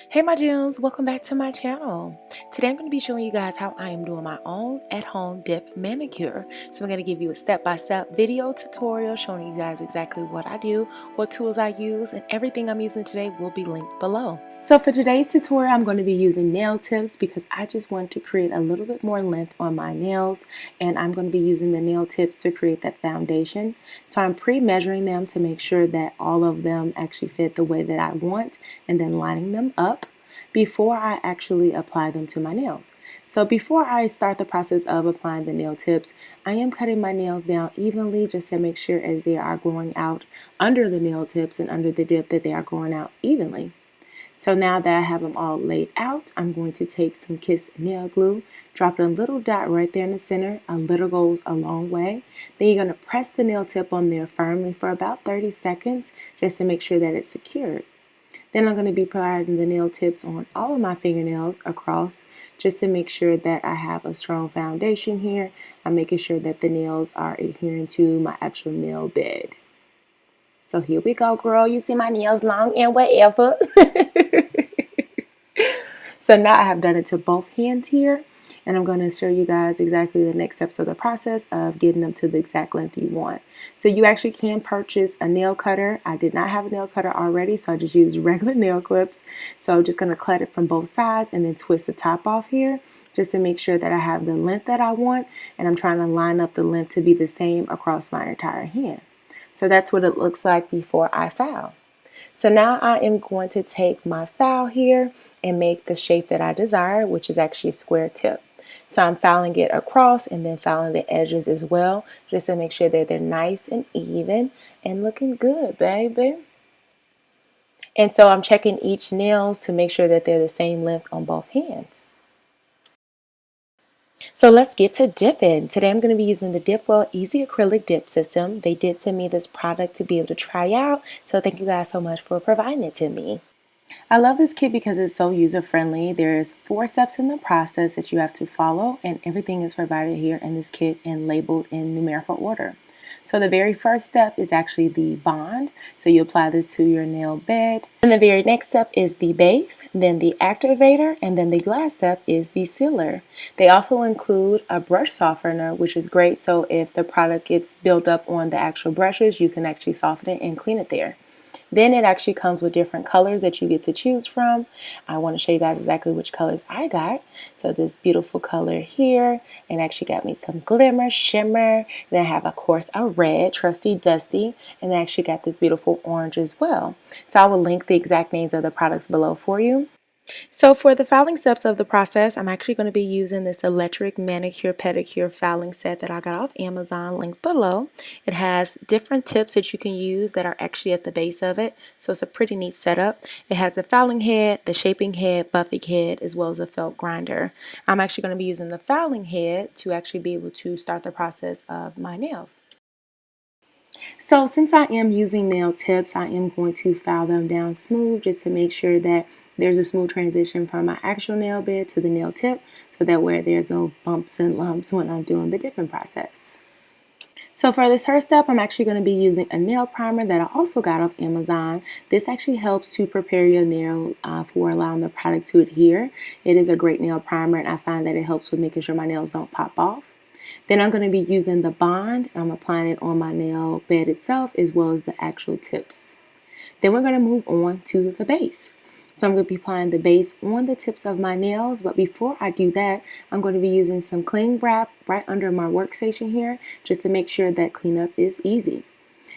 Hey my gems, welcome back to my channel. Today I'm going to be showing you guys how I am doing my own at-home dip manicure. So I'm going to give you a step-by-step video tutorial showing you guys exactly what I do, what tools I use, and everything I'm using today will be linked below. So for today's tutorial, I'm going to be using nail tips because I just want to create a little bit more length on my nails, and I'm going to be using the nail tips to create that foundation. So I'm pre-measuring them to make sure that all of them actually fit the way that I want, and then lining them up before I actually apply them to my nails. So before I start the process of applying the nail tips, I am cutting my nails down evenly just to make sure as they are growing out under the nail tips and under the dip that they are growing out evenly. So now that I have them all laid out, I'm going to take some Kiss nail glue, drop a little dot right there in the center. A little goes a long way. Then you're going to press the nail tip on there firmly for about 30 seconds just to make sure that it's secured. Then I'm going to be applying the nail tips on all of my fingernails across just to make sure that I have a strong foundation here. I'm making sure that the nails are adhering to my actual nail bed. So here we go, girl. You see my nails long and whatever. So now I have done it to both hands here, and I'm going to show you guys exactly the next steps of the process of getting them to the exact length you want. So you actually can purchase a nail cutter. I did not have a nail cutter already, so I just used regular nail clips. So I'm just going to cut it from both sides and then twist the top off here just to make sure that I have the length that I want, and I'm trying to line up the length to be the same across my entire hand. So that's what it looks like before I file. So now I am going to take my file here and make the shape that I desire, which is actually a square tip. So I'm filing it across and then filing the edges as well, just to make sure that they're nice and even and looking good, baby. And so I'm checking each nails to make sure that they're the same length on both hands. So let's get to dipping. Today I'm going to be using the DipWell Easy Acrylic Dip System. They did send me this product to be able to try out, so thank you guys so much for providing it to me. I love this kit because it's so user-friendly. There's 4 steps in the process that you have to follow, and everything is provided here in this kit and labeled in numerical order. So the very first step is actually the bond. So you apply this to your nail bed. And the very next step is the base, then the activator, and then the last step is the sealer. They also include a brush softener, which is great. So if the product gets built up on the actual brushes, you can actually soften it and clean it there. Then it actually comes with different colors that you get to choose from. I want to show you guys exactly which colors I got. So this beautiful color here, and actually got me some glimmer, shimmer. Then I have, of course, a red, trusty dusty, and I actually got this beautiful orange as well. So I will link the exact names of the products below for you. So for the filing steps of the process, I'm actually going to be using this electric manicure pedicure filing set that I got off Amazon, linked below. It has different tips that you can use that are actually at the base of it, so it's a pretty neat setup. It has the filing head, the shaping head, buffing head, as well as a felt grinder. I'm actually going to be using the filing head to actually be able to start the process of my nails. So since I am using nail tips, I am going to file them down smooth just to make sure that there's a smooth transition from my actual nail bed to the nail tip, so that way there's no bumps and lumps when I'm doing the dipping process. So for this first step, I'm actually going to be using a nail primer that I also got off Amazon. This actually helps to prepare your nail for allowing the product to adhere. It is a great nail primer, and I find that it helps with making sure my nails don't pop off. Then I'm going to be using the bond. I'm applying it on my nail bed itself as well as the actual tips. Then we're going to move on to the base. So I'm going to be applying the base on the tips of my nails, but before I do that, I'm going to be using some cling wrap right under my workstation here just to make sure that cleanup is easy.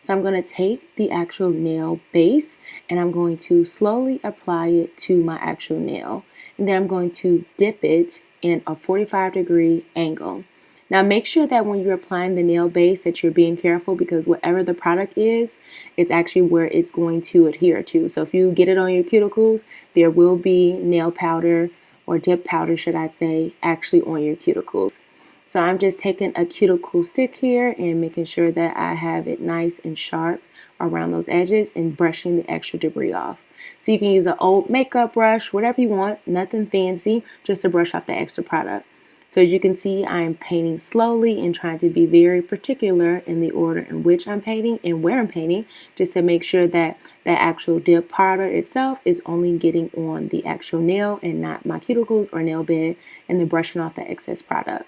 So I'm going to take the actual nail base and I'm going to slowly apply it to my actual nail. And then I'm going to dip it in a 45-degree angle. Now make sure that when you're applying the nail base that you're being careful, because whatever the product is, it's actually where it's going to adhere to. So if you get it on your cuticles, there will be nail powder, or dip powder should I say, actually on your cuticles. So I'm just taking a cuticle stick here and making sure that I have it nice and sharp around those edges and brushing the extra debris off. So you can use an old makeup brush, whatever you want, nothing fancy, just to brush off the extra product. So as you can see, I am painting slowly and trying to be very particular in the order in which I'm painting and where I'm painting, just to make sure that that actual dip powder itself is only getting on the actual nail and not my cuticles or nail bed, and then brushing off the excess product.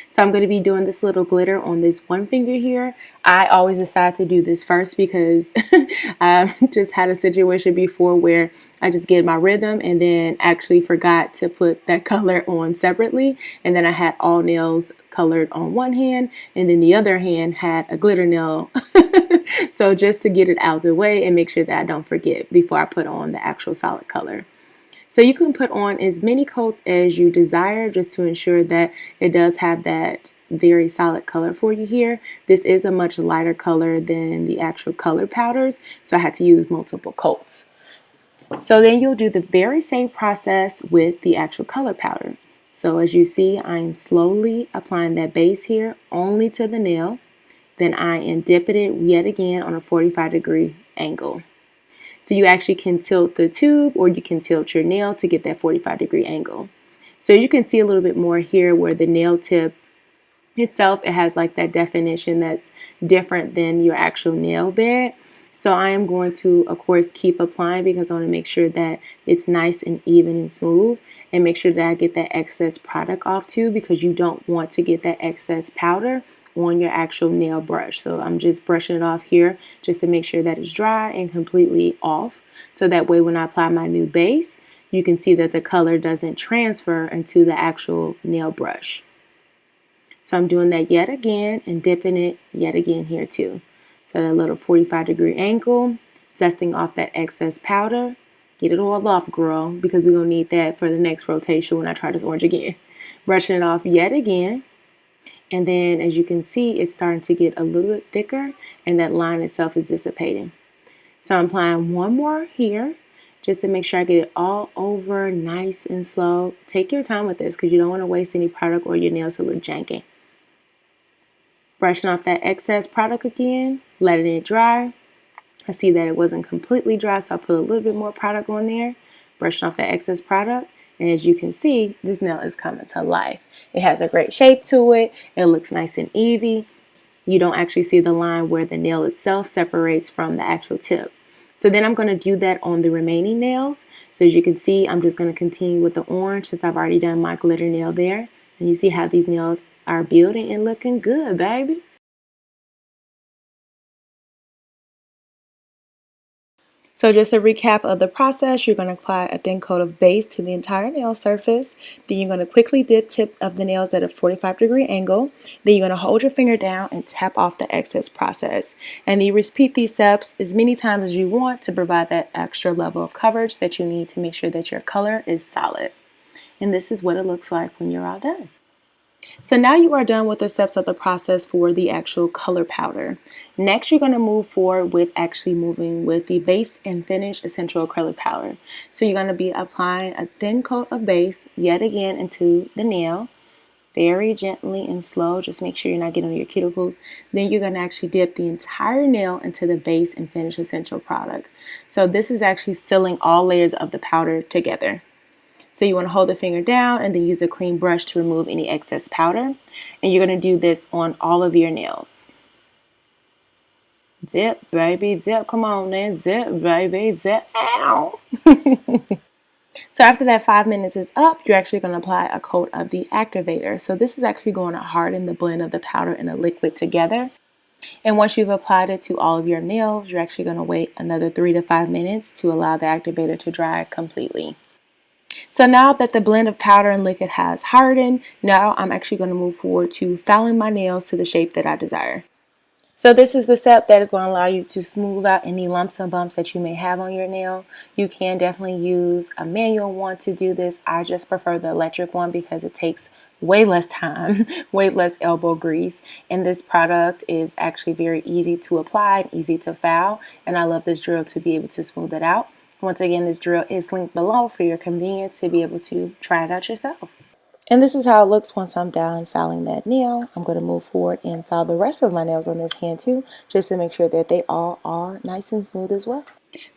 So I'm going to be doing this little glitter on this one finger here. I always decide to do this first because I've just had a situation before where I just get my rhythm and then actually forgot to put that color on separately. And then I had all nails colored on one hand, and then the other hand had a glitter nail. So just to get it out of the way and make sure that I don't forget before I put on the actual solid color. So you can put on as many coats as you desire just to ensure that it does have that very solid color for you here. This is a much lighter color than the actual color powders, so I had to use multiple coats. So then you'll do the very same process with the actual color powder. So as you see, I'm slowly applying that base here only to the nail. Then I am dipping it yet again on a 45-degree angle. So you actually can tilt the tube or you can tilt your nail to get that 45-degree angle. So you can see a little bit more here where the nail tip itself, it has like that definition that's different than your actual nail bed. So I am going to, of course, keep applying because I want to make sure that it's nice and even and smooth, and make sure that I get that excess product off too, because you don't want to get that excess powder on your actual nail brush. So I'm just brushing it off here just to make sure that it's dry and completely off. So that way when I apply my new base, you can see that the color doesn't transfer into the actual nail brush. So I'm doing that yet again and dipping it yet again here too. So that little 45-degree angle, dusting off that excess powder. Get it all off, girl, because we're going to need that for the next rotation when I try this orange again. Brushing it off yet again. And then as you can see, it's starting to get a little bit thicker and that line itself is dissipating. So I'm applying one more here just to make sure I get it all over nice and slow. Take your time with this because you don't want to waste any product or your nails to look janky. Brushing off that excess product again, letting it dry. I see that it wasn't completely dry, so I put a little bit more product on there. Brushing off that excess product. And as you can see, this nail is coming to life. It has a great shape to it. It looks nice and even. You don't actually see the line where the nail itself separates from the actual tip. So then I'm going to do that on the remaining nails. So as you can see, I'm just going to continue with the orange since I've already done my glitter nail there. And you see how these nails are building and looking good, baby. So just a recap of the process, you're going to apply a thin coat of base to the entire nail surface. Then you're going to quickly dip tip of the nails at a 45-degree angle. Then you're going to hold your finger down and tap off the excess process. And you repeat these steps as many times as you want to provide that extra level of coverage that you need to make sure that your color is solid. And this is what it looks like when you're all done. So now you are done with the steps of the process for the actual color powder. Next, you're going to move forward with actually moving with the base and finish essential acrylic powder. So you're going to be applying a thin coat of base yet again into the nail, very gently and slow. Just make sure you're not getting on your cuticles. Then you're going to actually dip the entire nail into the base and finish essential product. So this is actually sealing all layers of the powder together. So you want to hold the finger down and then use a clean brush to remove any excess powder. And you're going to do this on all of your nails. Zip, baby, zip. Come on, then. Zip, baby, zip. Ow. So after that 5 minutes is up, you're actually going to apply a coat of the activator. So this is actually going to harden the blend of the powder and the liquid together. And once you've applied it to all of your nails, you're actually going to wait another 3 to 5 minutes to allow the activator to dry completely. So now that the blend of powder and liquid has hardened, now I'm actually going to move forward to filing my nails to the shape that I desire. So this is the step that is going to allow you to smooth out any lumps and bumps that you may have on your nail. You can definitely use a manual one to do this. I just prefer the electric one because it takes way less time, way less elbow grease. And this product is actually very easy to apply and easy to file. And I love this drill to be able to smooth it out. Once again, this drill is linked below for your convenience to be able to try it out yourself. And this is how it looks once I'm done filing that nail. I'm going to move forward and file the rest of my nails on this hand too, just to make sure that they all are nice and smooth as well.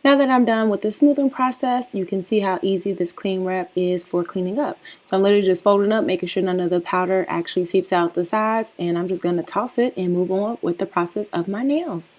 Now that I'm done with the smoothing process, you can see how easy this cling wrap is for cleaning up. So I'm literally just folding up, making sure none of the powder actually seeps out the sides, and I'm just going to toss it and move on with the process of my nails.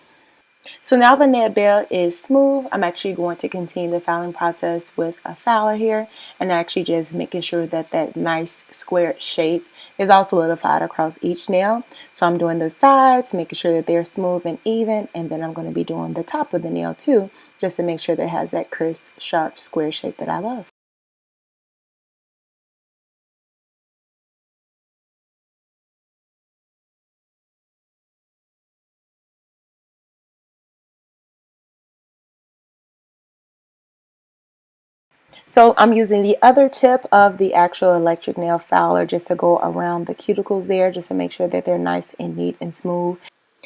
So now the nail bed is smooth, I'm actually going to continue the filing process with a filer here and actually just making sure that that nice square shape is all solidified across each nail. So I'm doing the sides, making sure that they're smooth and even, and then I'm going to be doing the top of the nail too, just to make sure that it has that crisp, sharp, square shape that I love. So I'm using the other tip of the actual electric nail filer just to go around the cuticles there, just to make sure that they're nice and neat and smooth.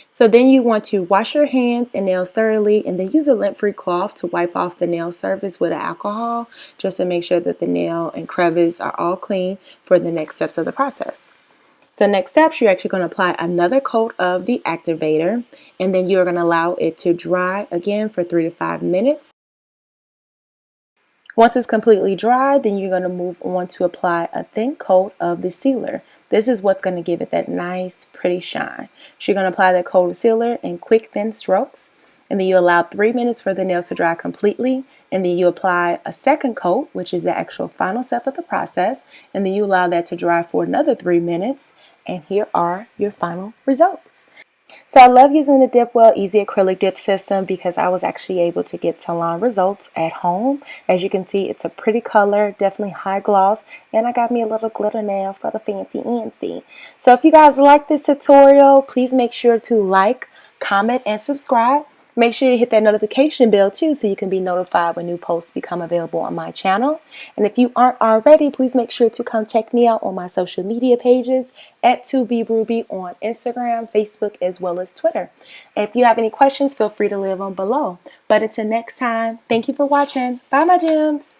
So then you want to wash your hands and nails thoroughly and then use a lint-free cloth to wipe off the nail surface with alcohol, just to make sure that the nail and crevice are all clean for the next steps of the process. So next steps, you're actually going to apply another coat of the activator, and then you're going to allow it to dry again for 3 to 5 minutes. Once it's completely dry, then you're going to move on to apply a thin coat of the sealer. This is what's going to give it that nice, pretty shine. So you're going to apply that coat of sealer in quick, thin strokes, and then you allow 3 minutes for the nails to dry completely, and then you apply a second coat, which is the actual final step of the process, and then you allow that to dry for another 3 minutes, and here are your final results. So I love using the DipWell Easy Acrylic Dip System because I was actually able to get salon results at home. As you can see, it's a pretty color, definitely high gloss, and I got me a little glitter nail for the fancy antsy. So if you guys like this tutorial, please make sure to like, comment, and subscribe. Make sure you hit that notification bell too so you can be notified when new posts become available on my channel. And if you aren't already, please make sure to come check me out on my social media pages at 2BRuby on Instagram, Facebook, as well as Twitter. And if you have any questions, feel free to leave them below. But until next time, thank you for watching. Bye, my gems.